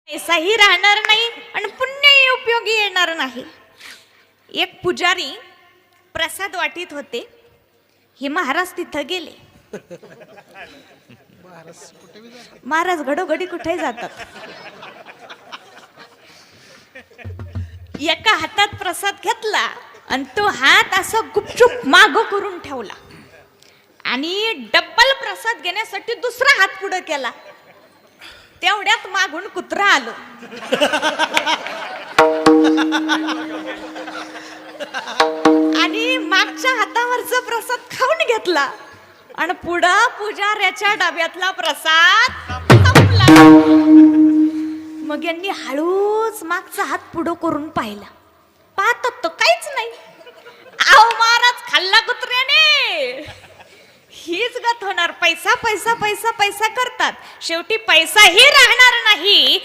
पैसाही राहणार नाही आणि पुण्यही उपयोगी येणार नाही. एक पुजारी प्रसाद वाटीत होते. हे महाराज तिथं गेले. महाराज घडोघडी कुठे जातात. एका हातात प्रसाद घेतला आणि तो हात असा गुपचूप मागं करून ठेवला आणि डबल प्रसाद घेण्यासाठी दुसरा हात पुढे केला. तेवढ्यात मागून कुत्रा आलो. आणि मागच्या हातावरचा प्रसाद खाऊन घेतला आणि पुढं पुजाऱ्याच्या डब्यातला प्रसाद संपला. मग यांनी हळूच मागचा हात पुढं करून पाहिला. पाहतात तो काहीच नाही. आहो महाराज, खाल्ला कुत्र्याने. हीच गत होणार. पैसा पैसा पैसा पैसा करतात, शेवटी पैसाही राहणार नाही.